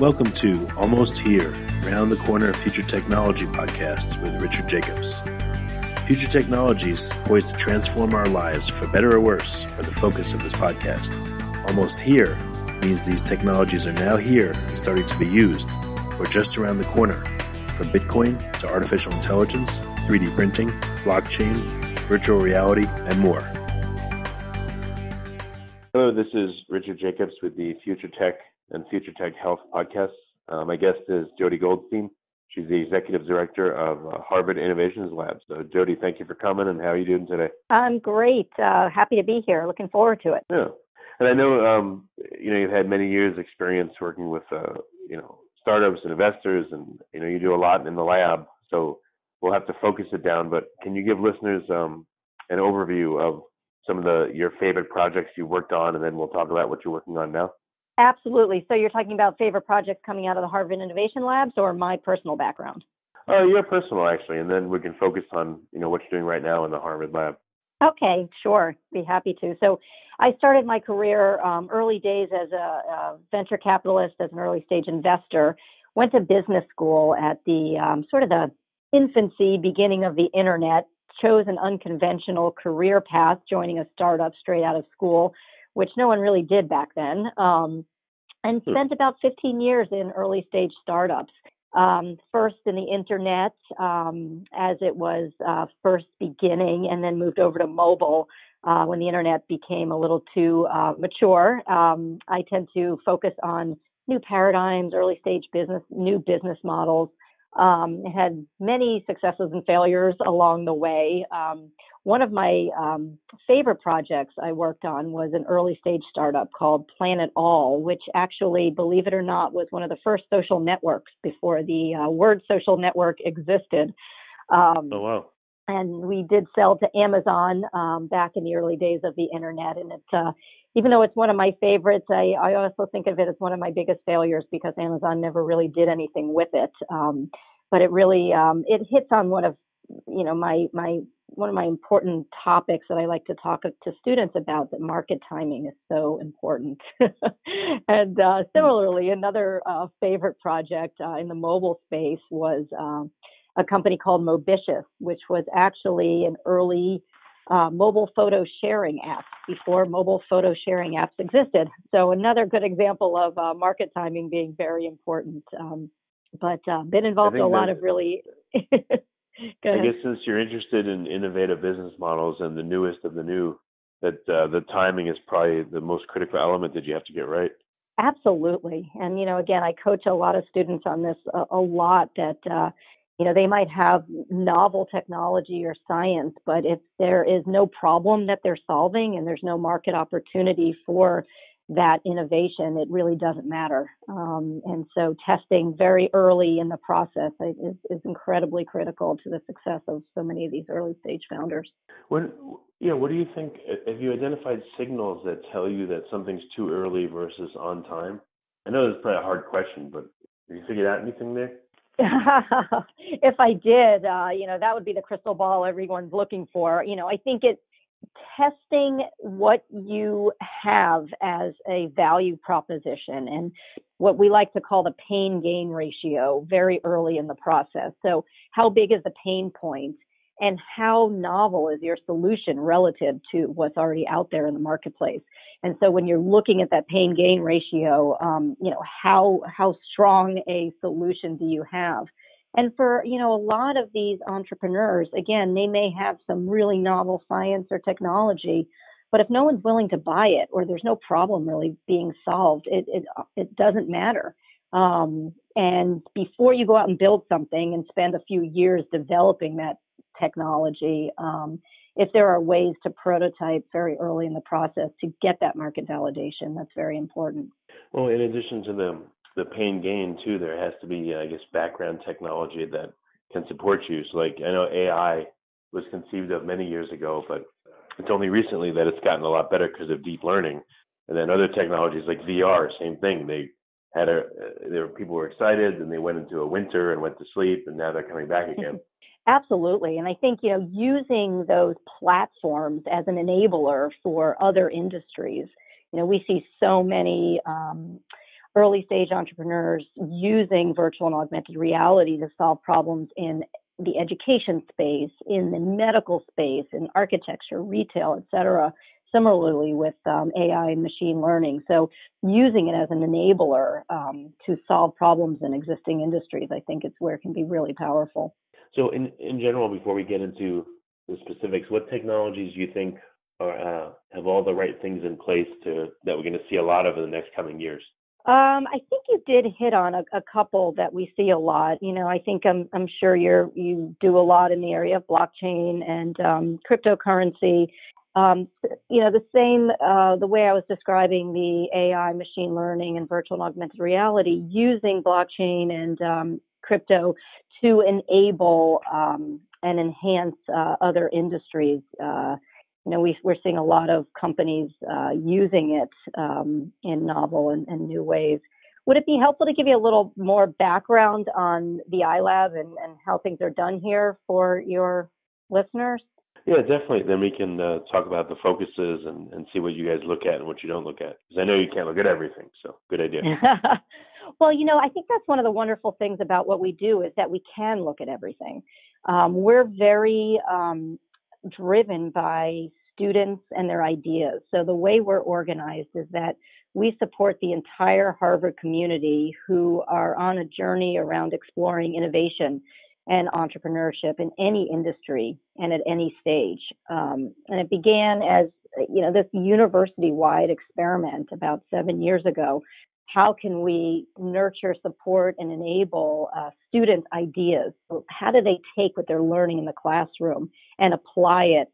Welcome to Almost Here, Round the Corner Future Technology podcasts with Richard Jacobs. Future technologies poised to transform our lives for better or worse are the focus of this podcast. Almost here means these technologies are now here and starting to be used, or just around the corner, from Bitcoin to artificial intelligence, 3D printing, blockchain, virtual reality, and more. Hello, this is Richard Jacobs with the Future Tech and Future Tech Health podcasts. My guest is Jodi Goldstein. She's the Executive Director of Harvard Innovations Lab. So, Jodi, thank you for coming, and how are you doing today? I'm great. Happy to be here. Looking forward to it. Yeah. And I know, you've had many years experience working with, startups and investors, and, you do a lot in the lab. So we'll have to focus it down. But can you give listeners an overview of some of your favorite projects you worked on, and then we'll talk about what you're working on now? Absolutely. So you're talking about favorite projects coming out of the Harvard Innovation Labs or my personal background? Oh, your personal, actually, and then we can focus on, what you're doing right now in the Harvard lab. Okay, sure. Be happy to. So I started my career early days as a venture capitalist, as an early stage investor, went to business school at the sort of the infancy, beginning of the internet, chose an unconventional career path, joining a startup straight out of school, which no one really did back then, and spent about 15 years in early stage startups. First in the internet as it was first beginning, and then moved over to mobile when the internet became a little too mature. I tend to focus on new paradigms, early stage business, new business models. Had many successes and failures along the way. One of my favorite projects I worked on was an early stage startup called Planet All, which actually, believe it or not, was one of the first social networks before the word social network existed. Oh, wow. And we did sell to Amazon back in the early days of the internet. And it's even though it's one of my favorites, I also think of it as one of my biggest failures because Amazon never really did anything with it. But it really it hits on one of my important topics that I like to talk to students about. That market timing is so important. And similarly, another favorite project in the mobile space was a company called Mobitious, which was actually an early mobile photo sharing app before mobile photo sharing apps existed. So another good example of market timing being very important. But been involved in a lot of really... I guess since you're interested in innovative business models and the newest of the new, that the timing is probably the most critical element that you have to get right. Absolutely. And, again, I coach a lot of students on this a lot that, they might have novel technology or science, but if there is no problem that they're solving and there's no market opportunity for that innovation, it really doesn't matter. And so testing very early in the process is incredibly critical to the success of so many of these early stage founders. What do you think? Have you identified signals that tell you that something's too early versus on time? I know this is probably a hard question, but have you figured out anything there? If I did, that would be the crystal ball everyone's looking for. I think testing what you have as a value proposition and what we like to call the pain gain ratio very early in the process. So how big is the pain point and how novel is your solution relative to what's already out there in the marketplace? And so when you're looking at that pain gain ratio, how strong a solution do you have? And for, a lot of these entrepreneurs, again, they may have some really novel science or technology, but if no one's willing to buy it or there's no problem really being solved, it doesn't matter. And before you go out and build something and spend a few years developing that technology, if there are ways to prototype very early in the process to get that market validation, that's very important. Well, in addition to the pain gain too, there has to be, background technology that can support you. So I know AI was conceived of many years ago, but it's only recently that it's gotten a lot better because of deep learning. And then other technologies like VR, same thing. People were excited and they went into a winter and went to sleep, and now they're coming back again. Absolutely. And I think, using those platforms as an enabler for other industries, we see so many early stage entrepreneurs using virtual and augmented reality to solve problems in the education space, in the medical space, in architecture, retail, et cetera. Similarly with AI and machine learning. So using it as an enabler to solve problems in existing industries, I think it's where it can be really powerful. So in general, before we get into the specifics, what technologies do you think have all the right things in place that we're going to see a lot of in the next coming years? I think you did hit on a couple that we see a lot. I think I'm sure you do a lot in the area of blockchain and cryptocurrency. The way I was describing the AI, machine learning, and virtual and augmented reality, using blockchain and crypto to enable and enhance other industries. We're seeing a lot of companies using it in novel and new ways. Would it be helpful to give you a little more background on the iLab and how things are done here for your listeners? Yeah, definitely. Then we can talk about the focuses and see what you guys look at and what you don't look at. Because I know you can't look at everything, so good idea. Well, I think that's one of the wonderful things about what we do is that we can look at everything. We're very driven by students and their ideas. So the way we're organized is that we support the entire Harvard community who are on a journey around exploring innovation and entrepreneurship in any industry and at any stage. And it began as, this university-wide experiment about 7 years ago. How can we nurture, support, and enable student ideas? So how do they take what they're learning in the classroom and apply it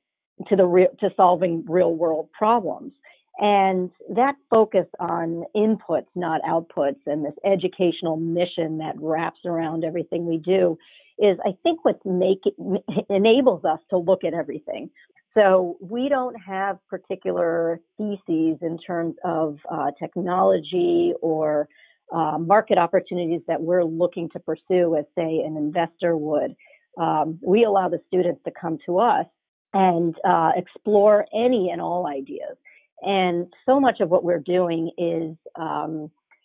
to solving real-world problems? And that focus on inputs, not outputs, and this educational mission that wraps around everything we do is, I think, what enables us to look at everything. So we don't have particular theses in terms of technology or market opportunities that we're looking to pursue as, say, an investor would. We allow the students to come to us and explore any and all ideas. And so much of what we're doing is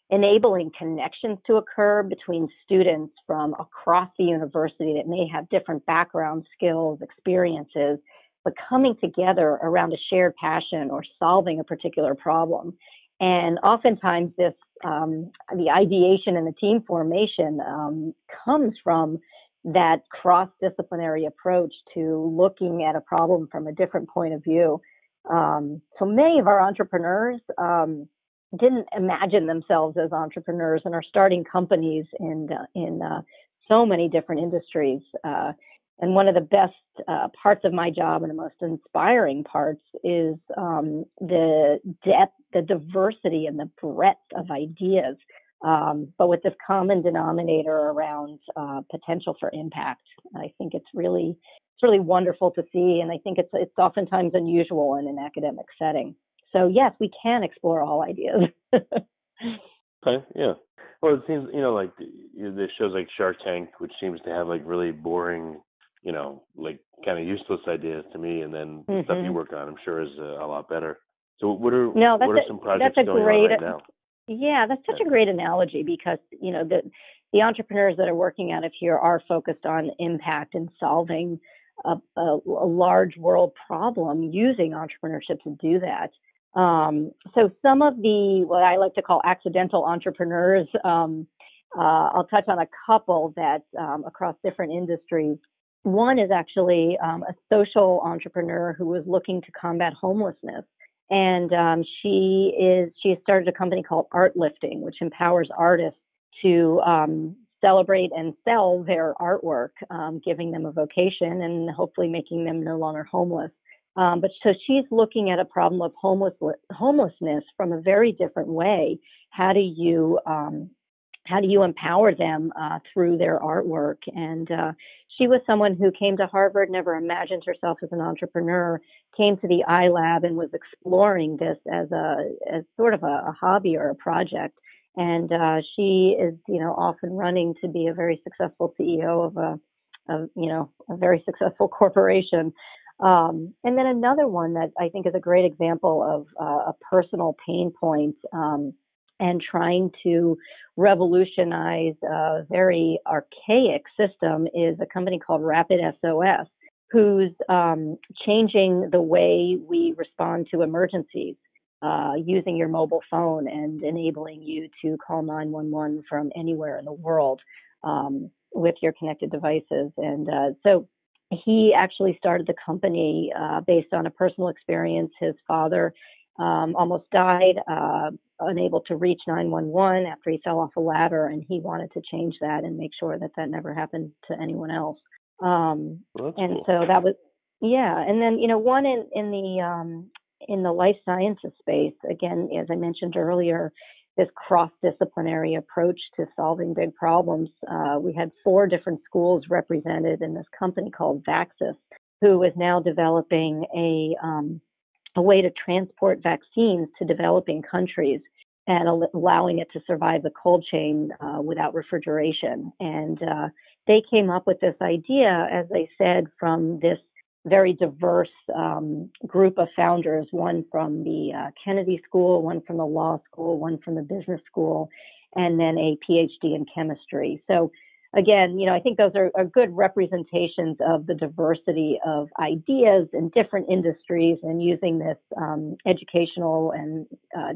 enabling connections to occur between students from across the university that may have different backgrounds, skills, experiences, but coming together around a shared passion or solving a particular problem. And oftentimes this, the ideation and the team formation comes from that cross-disciplinary approach to looking at a problem from a different point of view. So many of our entrepreneurs didn't imagine themselves as entrepreneurs and are starting companies in so many different industries. And one of the best parts of my job and the most inspiring parts is the depth, the diversity, and the breadth of ideas, but with this common denominator around potential for impact. I think it's really wonderful to see, and I think it's oftentimes unusual in an academic setting. So yes, we can explore all ideas. Okay, yeah. Well, it seems, like there's shows like Shark Tank, which seems to have like really boring, like kind of useless ideas to me, and then the stuff you work on, I'm sure, is a lot better. So what are some projects going on right now? Yeah, that's such a great analogy because, the entrepreneurs that are working out of here are focused on impact and solving a large world problem using entrepreneurship to do that. So some of the, what I like to call accidental entrepreneurs, I'll touch on a couple that across different industries. One is actually a social entrepreneur who was looking to combat homelessness. And she started a company called Art Lifting, which empowers artists to celebrate and sell their artwork, giving them a vocation and hopefully making them no longer homeless. But so she's looking at a problem of homelessness from a very different way. How do you empower them through their artwork? And she was someone who came to Harvard, never imagined herself as an entrepreneur, came to the iLab and was exploring this as sort of a hobby or a project. And she is, off and running to be a very successful CEO of a very successful corporation. And then another one that I think is a great example of a personal pain point and trying to revolutionize a very archaic system is a company called Rapid SOS, who's changing the way we respond to emergencies. Using your mobile phone and enabling you to call 911 from anywhere in the world with your connected devices. And so he actually started the company based on a personal experience. His father almost died, unable to reach 911 after he fell off a ladder, and he wanted to change that and make sure that that never happened to anyone else. Well, that's And cool. so that was, yeah. And then, one in the life sciences space, again, as I mentioned earlier, this cross-disciplinary approach to solving big problems. We had 4 different schools represented in this company called Vaxis, who is now developing a way to transport vaccines to developing countries and allowing it to survive the cold chain without refrigeration. And they came up with this idea, as I said, from this very diverse group of founders, one from the Kennedy School, one from the law school, one from the business school, and then a PhD in chemistry. So again, I think those are good representations of the diversity of ideas in different industries and using this educational and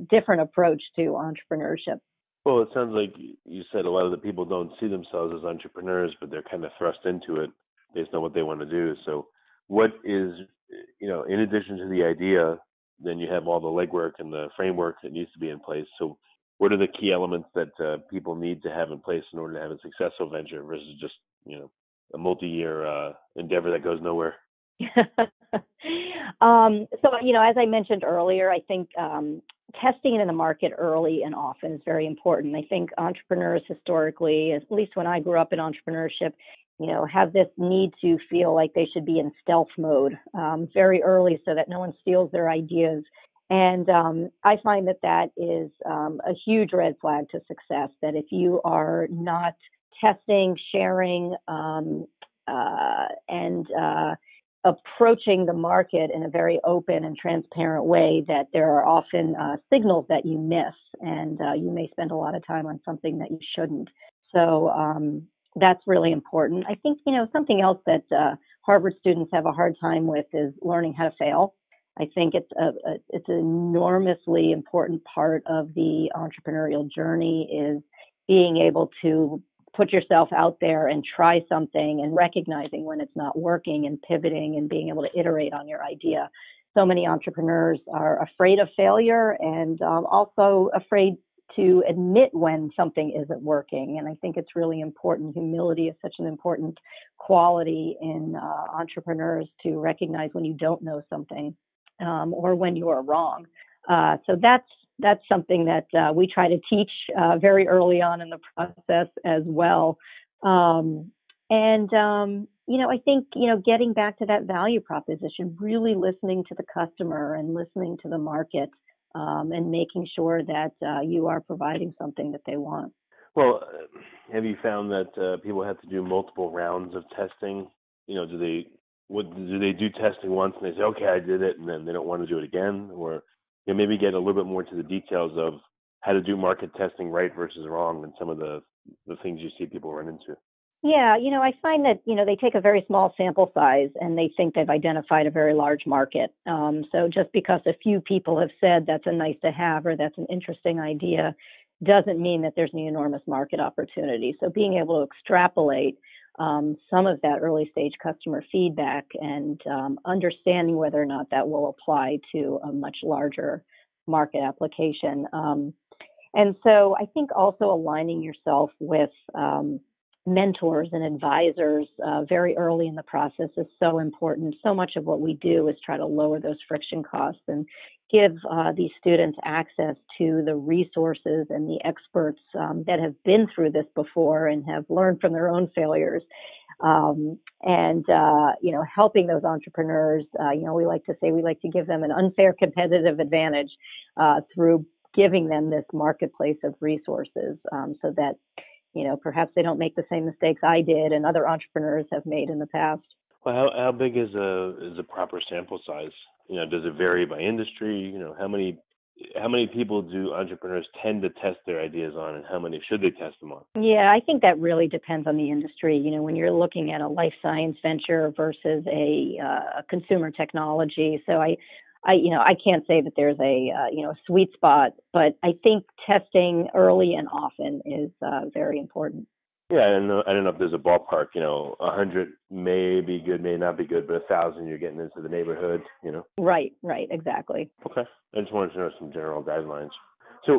different approach to entrepreneurship. Well, it sounds like you said a lot of the people don't see themselves as entrepreneurs, but they're kind of thrust into it based on what they want to do. So what is, in addition to the idea, then you have all the legwork and the framework that needs to be in place. So what are the key elements that people need to have in place in order to have a successful venture versus just, a multi-year endeavor that goes nowhere? So, as I mentioned earlier, I think testing it in the market early and often is very important. I think entrepreneurs historically, at least when I grew up in entrepreneurship, have this need to feel like they should be in stealth mode very early so that no one steals their ideas. And I find that is a huge red flag to success, that if you are not testing, sharing, and approaching the market in a very open and transparent way, that there are often signals that you miss, and you may spend a lot of time on something that you shouldn't. So that's really important. I think, something else that Harvard students have a hard time with is learning how to fail. I think it's an enormously important part of the entrepreneurial journey, is being able to put yourself out there and try something and recognizing when it's not working and pivoting and being able to iterate on your idea. So many entrepreneurs are afraid of failure and also afraid to admit when something isn't working. And I think it's really important. Humility is such an important quality in entrepreneurs, to recognize when you don't know something or when you are wrong. So that's something that we try to teach very early on in the process as well. I think, getting back to that value proposition, really listening to the customer and listening to the market, and making sure that you are providing something that they want. Well, have you found that people have to do multiple rounds of testing? Do they do testing once and they say, okay, I did it, and then they don't want to do it again? Or maybe get a little bit more to the details of how to do market testing right versus wrong, and some of the things you see people run into. Yeah, I find that, they take a very small sample size and they think they've identified a very large market. So just because a few people have said that's a nice to have or that's an interesting idea doesn't mean that there's an enormous market opportunity. So being able to extrapolate some of that early stage customer feedback and understanding whether or not that will apply to a much larger market application. And so I think also aligning yourself with mentors and advisors very early in the process is so important. So much of what we do is try to lower those friction costs and give these students access to the resources and the experts that have been through this before and have learned from their own failures. Helping those entrepreneurs, we like to give them an unfair competitive advantage through giving them this marketplace of resources so that perhaps they don't make the same mistakes I did and other entrepreneurs have made in the past. Well, how big is a proper sample size? Does it vary by industry? How many how many people do entrepreneurs tend to test their ideas on, and how many should they test them on? Yeah, I think that really depends on the industry. When you're looking at a life science venture versus a consumer technology. So I can't say that there's a sweet spot, but I think testing early and often is very important. Yeah, I don't know if there's a ballpark. 100 may be good, may not be good, but 1,000, you're getting into the neighborhood. Right, exactly. Okay. I just wanted to know some general guidelines. So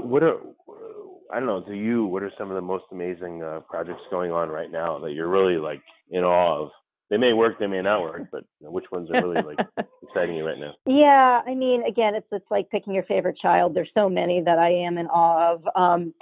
I don't know, to you, what are some of the most amazing projects going on right now that you're really like in awe of? They may work, they may not work, but which ones are really like exciting you right now? Yeah, I mean, again, it's like picking your favorite child. There's so many that I am in awe of.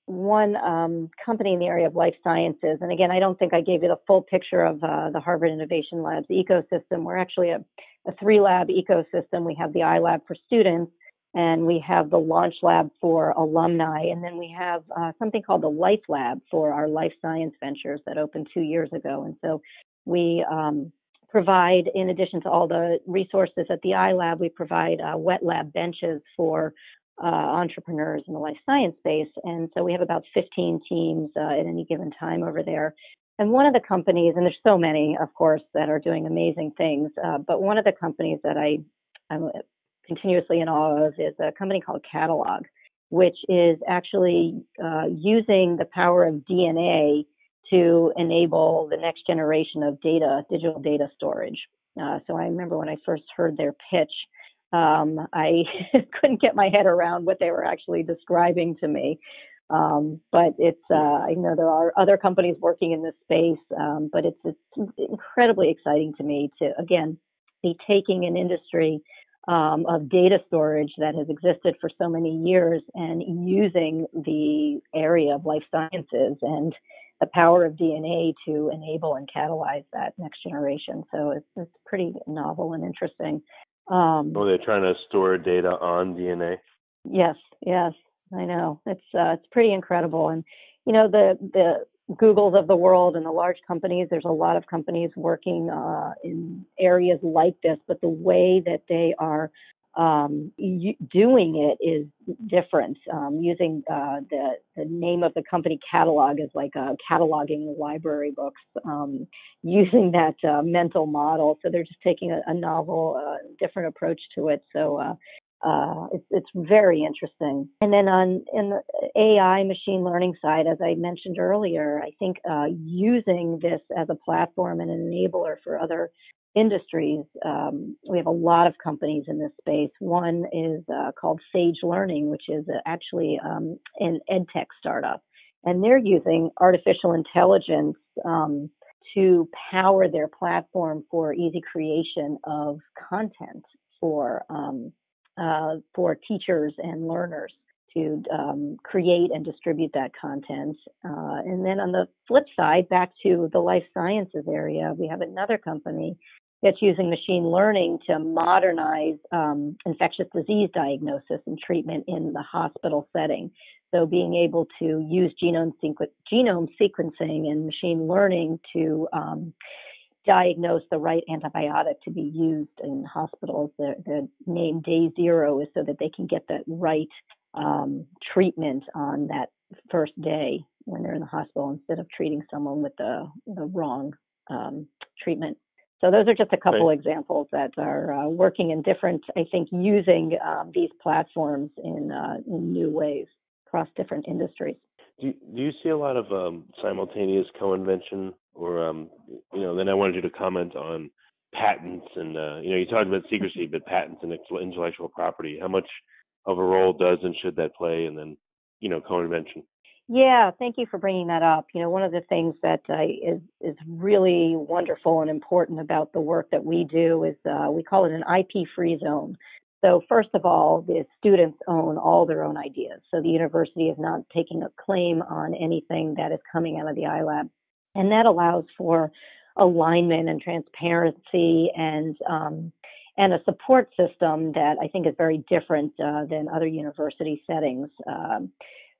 One company in the area of life sciences, and again, I don't think I gave you the full picture of the Harvard Innovation Labs ecosystem. We're actually a 3-lab ecosystem. We have the iLab for students, and we have the Launch Lab for alumni, and then we have something called the Life Lab for our life science ventures that opened 2 years ago. And so we provide, in addition to all the resources at the iLab, we provide wet lab benches for entrepreneurs in the life science space. And so we have about 15 teams at any given time over there. And one of the companies, and there's so many, of course, that are doing amazing things, but one of the companies that I'm continuously in awe of is a company called Catalog, which is actually using the power of DNA to enable the next generation of digital data storage. So I remember when I first heard their pitch, I couldn't get my head around what they were actually describing to me. But I know there are other companies working in this space, but it's incredibly exciting to me to, again, be taking an industry of data storage that has existed for so many years and using the area of life sciences and the power of DNA to enable and catalyze that next generation. So it's pretty novel and interesting. They're trying to store data on DNA? Yes, I know. It's pretty incredible. And, the Googles of the world and the large companies, there's a lot of companies working in areas like this, but the way that they are doing it is different. Using the name of the company Catalog is like cataloging library books, using that mental model. So they're just taking a novel, different approach to it. So it's very interesting. And then in the AI machine learning side, as I mentioned earlier, I think using this as a platform and an enabler for other industries, we have a lot of companies in this space. One is called Sage Learning, which is actually an edtech startup, and they're using artificial intelligence to power their platform for easy creation of content for teachers and learners to create and distribute that content. And then on the flip side, back to the life sciences area, we have another company that's using machine learning to modernize infectious disease diagnosis and treatment in the hospital setting. So being able to use genome sequencing and machine learning to diagnose the right antibiotic to be used in hospitals. The name Day Zero is so that they can get the right treatment on that first day when they're in the hospital instead of treating someone with the wrong treatment. So those are just a couple examples that are working in different, I think, using these platforms in new ways across different industries. Do you see a lot of simultaneous co-invention, or then I wanted you to comment on patents and you talked about secrecy, but patents and intellectual property. How much of a role does and should that play, and then co-invention? Yeah, thank you for bringing that up. One of the things that is really wonderful and important about the work that we do is we call it an IP-free zone. So first of all, the students own all their own ideas. So the university is not taking a claim on anything that is coming out of the iLab. And that allows for alignment and transparency and a support system that I think is very different than other university settings.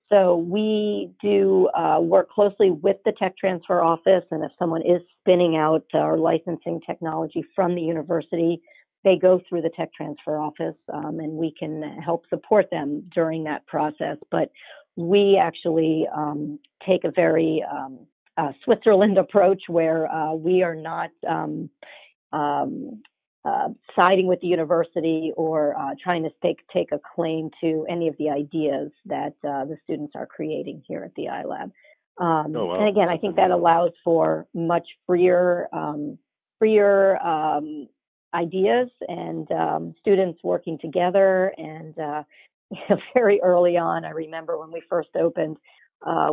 So we do work closely with the tech transfer office, and if someone is spinning out or licensing technology from the university, they go through the tech transfer office, and we can help support them during that process. But we actually take a very Switzerland approach where we are not siding with the university or trying to take a claim to any of the ideas that the students are creating here at the iLab. And again, I think that allows for much freer ideas and students working together. And very early on, I remember when we first opened,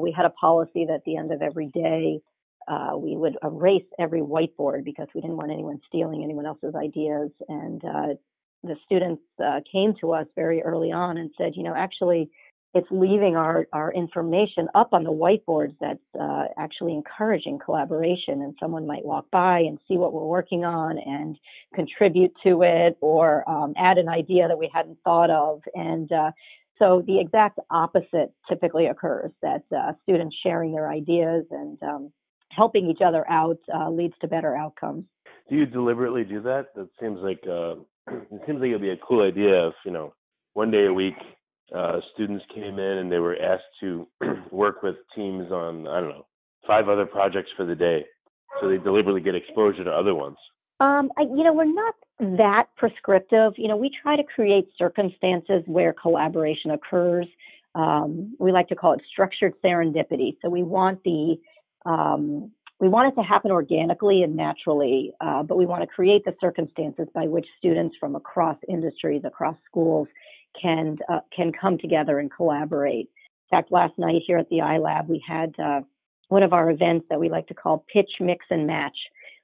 we had a policy that at the end of every day, we would erase every whiteboard because we didn't want anyone stealing anyone else's ideas. And the students came to us very early on and said, actually, it's leaving our information up on the whiteboards that's actually encouraging collaboration. And someone might walk by and see what we're working on and contribute to it or add an idea that we hadn't thought of. And so the exact opposite typically occurs, that students sharing their ideas and helping each other out leads to better outcomes. Do you deliberately do that? That seems like it'd be a cool idea if, one day a week, students came in and they were asked to work with teams on, 5 other projects for the day. So they deliberately get exposure to other ones. We're not that prescriptive. We try to create circumstances where collaboration occurs. We like to call it structured serendipity. So we want it to happen organically and naturally, but we want to create the circumstances by which students from across industries, across schools, can come together and collaborate. In fact, last night here at the iLab, we had one of our events that we like to call Pitch, Mix, and Match,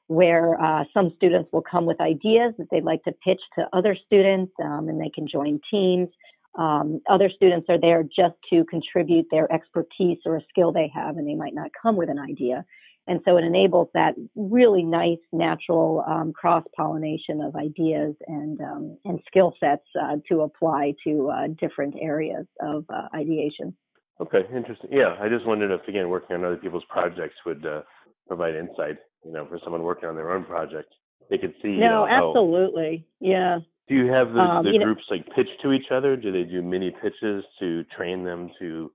where some students will come with ideas that they'd like to pitch to other students, and they can join teams. Other students are there just to contribute their expertise or a skill they have, and they might not come with an idea. And so it enables that really nice, natural cross-pollination of ideas and skill sets to apply to different areas of ideation. Okay, interesting. Yeah, I just wondered if, again, working on other people's projects would provide insight, for someone working on their own project. They could see. No, absolutely. Yeah. Do you have the groups pitch to each other? Do they do mini pitches to train them to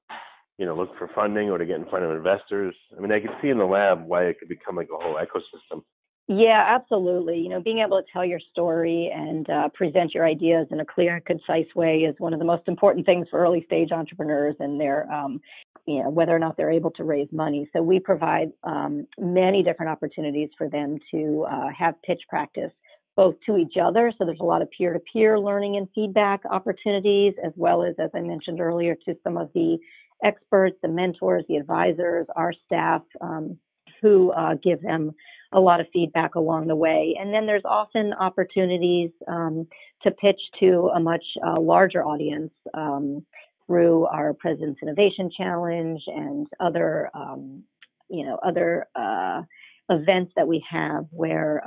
look for funding or to get in front of investors? I mean, I could see in the lab why it could become like a whole ecosystem. Yeah, absolutely. Being able to tell your story and present your ideas in a clear and concise way is one of the most important things for early stage entrepreneurs and their, whether or not they're able to raise money. So we provide many different opportunities for them to have pitch practice, both to each other. So there's a lot of peer-to-peer learning and feedback opportunities, as well as I mentioned earlier, to some of the experts, the mentors, the advisors, our staff who give them a lot of feedback along the way. And then there's often opportunities to pitch to a much larger audience through our President's Innovation Challenge and other events that we have where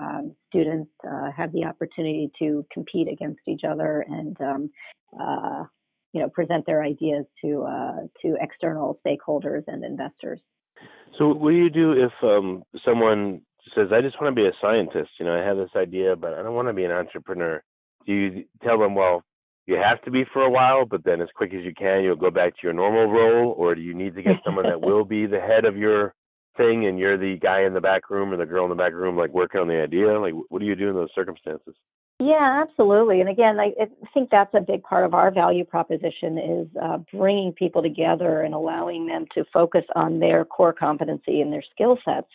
students have the opportunity to compete against each other and present their ideas to external stakeholders and investors. So what do you do if someone says, I just want to be a scientist, I have this idea, but I don't want to be an entrepreneur? Do you tell them, well, you have to be for a while, but then as quick as you can, you'll go back to your normal role? Or do you need to get someone that will be the head of your thing and you're the guy in the back room or the girl in the back room, working on the idea? What do you do in those circumstances? Yeah, absolutely. And again, I think that's a big part of our value proposition is bringing people together and allowing them to focus on their core competency and their skill sets.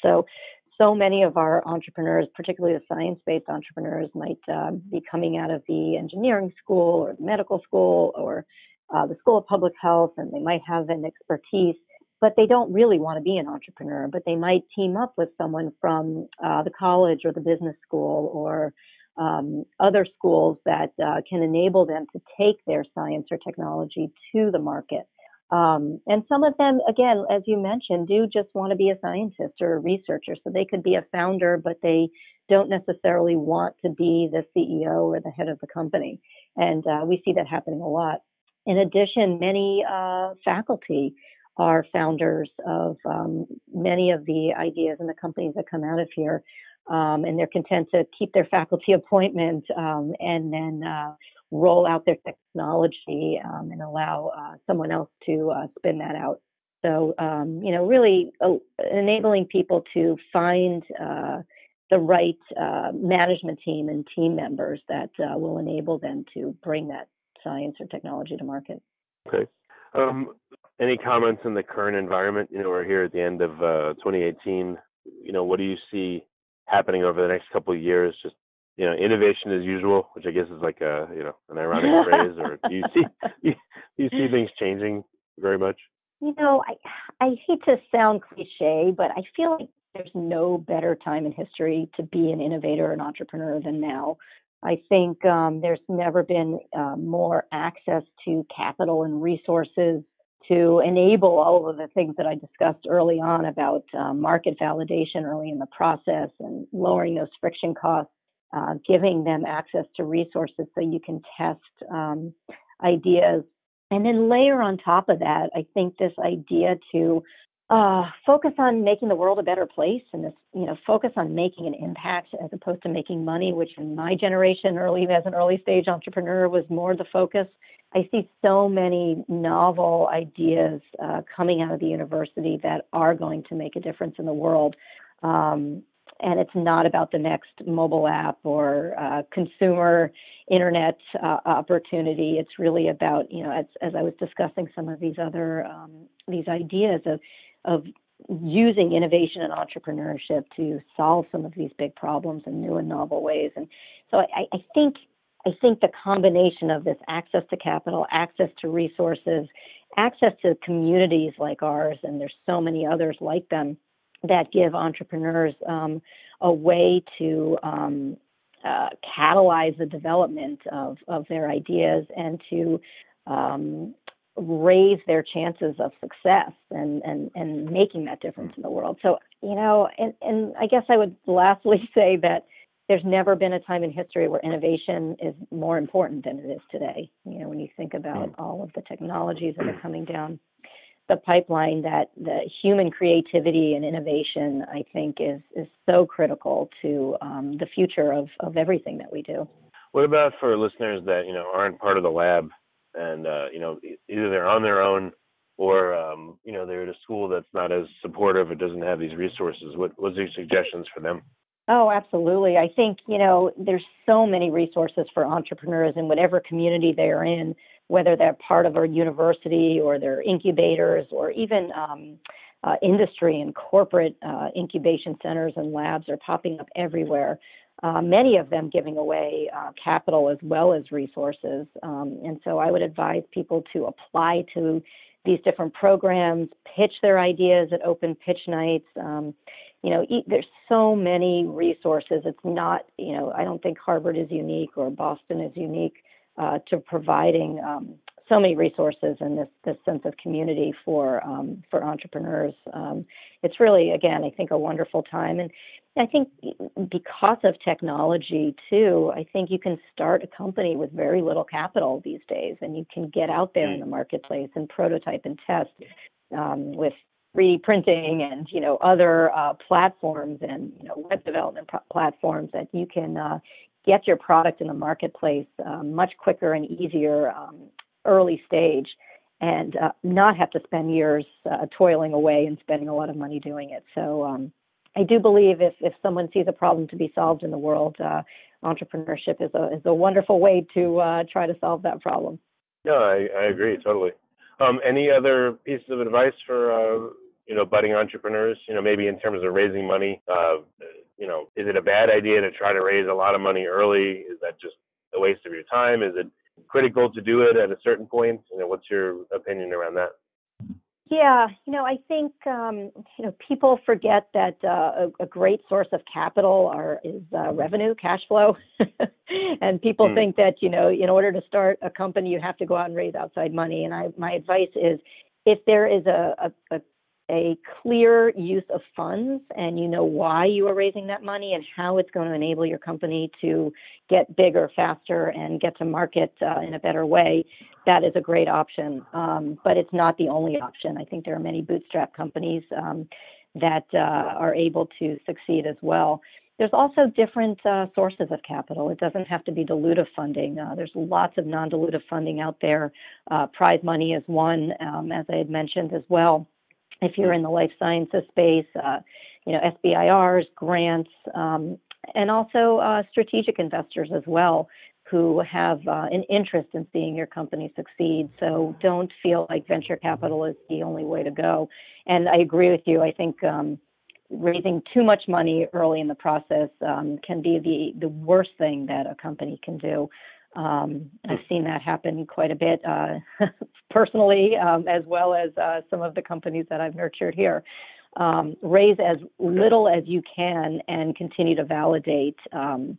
So many of our entrepreneurs, particularly the science-based entrepreneurs, might be coming out of the engineering school or the medical school or the School of Public Health, and they might have an expertise, but they don't really want to be an entrepreneur, but they might team up with someone from the college or the business school or other schools that can enable them to take their science or technology to the market. And some of them, again, as you mentioned, do just want to be a scientist or a researcher. So they could be a founder, but they don't necessarily want to be the CEO or the head of the company. And we see that happening a lot. In addition, many faculty are founders of many of the ideas and the companies that come out of here. and they're content to keep their faculty appointment and then roll out their technology and allow someone else to spin that out. So, really enabling people to find the right management team and team members that will enable them to bring that science or technology to market. Okay. Any comments on the current environment? We're here at the end of 2018. What do you see happening over the next couple of years? Just, innovation as usual, which I guess is like an ironic phrase, or do you see things changing very much? I hate to sound cliche, but I feel like there's no better time in history to be an innovator and entrepreneur than now. I think there's never been more access to capital and resources to enable all of the things that I discussed early on about market validation early in the process and lowering those friction costs, giving them access to resources so you can test ideas. And then layer on top of that, I think this idea to focus on making the world a better place and this, focus on making an impact as opposed to making money, which in my generation, as an early stage entrepreneur, was more the focus. I see so many novel ideas coming out of the university that are going to make a difference in the world. And it's not about the next mobile app or consumer internet opportunity. It's really about, as I was discussing some of these other these ideas of using innovation and entrepreneurship to solve some of these big problems in new and novel ways. And so I think the combination of this access to capital, access to resources, access to communities like ours, and there's so many others like them, that give entrepreneurs a way to catalyze the development of their ideas and to raise their chances of success and making that difference in the world. So, and I guess I would lastly say that there's never been a time in history where innovation is more important than it is today. When you think about all of the technologies that are coming down the pipeline, that the human creativity and innovation, I think, is so critical to the future of everything that we do. What about for listeners that, aren't part of the lab and, either they're on their own or, they're at a school that's not as supportive or doesn't have these resources? What's your suggestions for them? Oh, absolutely. I think, there's so many resources for entrepreneurs in whatever community they are in, whether they're part of a university or they're incubators or even industry and corporate incubation centers and labs are popping up everywhere. Many of them giving away capital as well as resources. And so I would advise people to apply to these different programs, pitch their ideas at open pitch nights. There's so many resources. It's not, I don't think Harvard is unique or Boston is unique to providing so many resources and this sense of community for entrepreneurs. It's really, again, I think a wonderful time. And I think because of technology, too, I think you can start a company with very little capital these days, and you can get out there in the marketplace and prototype and test with 3D printing and, other platforms and, web development platforms that you can get your product in the marketplace much quicker and easier early stage and not have to spend years toiling away and spending a lot of money doing it. So I do believe if someone sees a problem to be solved in the world, entrepreneurship is a wonderful way to try to solve that problem. No, I agree totally. Any other pieces of advice for budding entrepreneurs? Maybe in terms of raising money. Is it a bad idea to try to raise a lot of money early? Is that just a waste of your time? Is it critical to do it at a certain point? What's your opinion around that? Yeah, I think, people forget that a great source of capital is revenue, cash flow. And people think that, in order to start a company, you have to go out and raise outside money. And my advice is if there is a clear use of funds and you know why you are raising that money and how it's going to enable your company to get bigger, faster, and get to market in a better way, that is a great option. But it's not the only option. I think there are many bootstrap companies that are able to succeed as well. There's also different sources of capital. It doesn't have to be dilutive funding. There's lots of non-dilutive funding out there. Prize money is one, as I had mentioned as well. If you're in the life sciences space, SBIRs, grants, and also strategic investors as well, who have an interest in seeing your company succeed. So don't feel like venture capital is the only way to go. And I agree with you. I think raising too much money early in the process can be the worst thing that a company can do. I've seen that happen quite a bit personally, as well as some of the companies that I've nurtured here. Raise as little as you can and continue to validate. And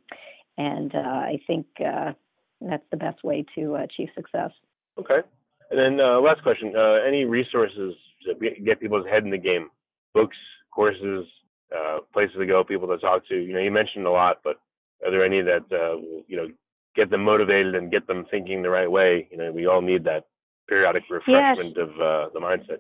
I think that's the best way to achieve success. Okay. And then last question, any resources to get people's head in the game? Books, courses, places to go, people to talk to? You mentioned a lot, but are there any that, get them motivated and get them thinking the right way? We all need that periodic refreshment of the mindset,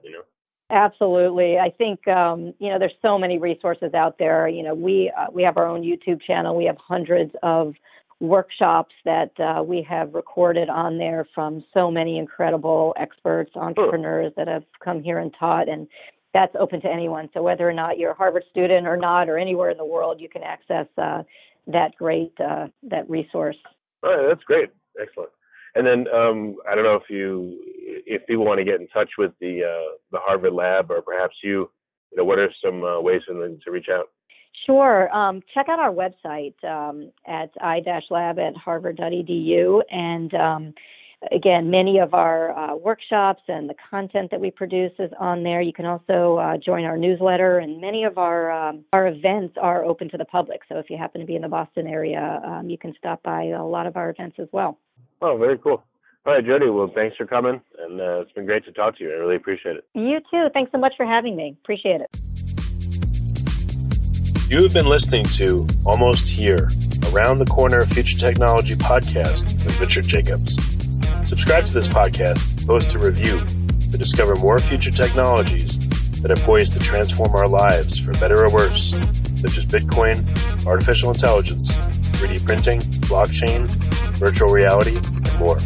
Absolutely. I think, there's so many resources out there. We have our own YouTube channel. We have hundreds of workshops that we have recorded on there from so many incredible experts, entrepreneurs that have come here and taught, and that's open to anyone. So whether or not you're a Harvard student or not, or anywhere in the world, you can access that resource. All right, that's great. Excellent. And then I don't know if people want to get in touch with the Harvard lab, or perhaps what are some ways for them to reach out? Sure. Check out our website at i-lab@harvard.edu. And again, many of our workshops and the content that we produce is on there. You can also join our newsletter, and many of our events are open to the public. So if you happen to be in the Boston area, you can stop by a lot of our events as well. Oh, very cool. All right, Jodi, well, thanks for coming, and it's been great to talk to you. I really appreciate it. You too. Thanks so much for having me. Appreciate it. You have been listening to Almost Here, Around the Corner Future Technology podcast with Richard Jacobs. Subscribe to this podcast, post a review to discover more future technologies that are poised to transform our lives for better or worse, such as Bitcoin, artificial intelligence, 3D printing, blockchain, virtual reality, and more.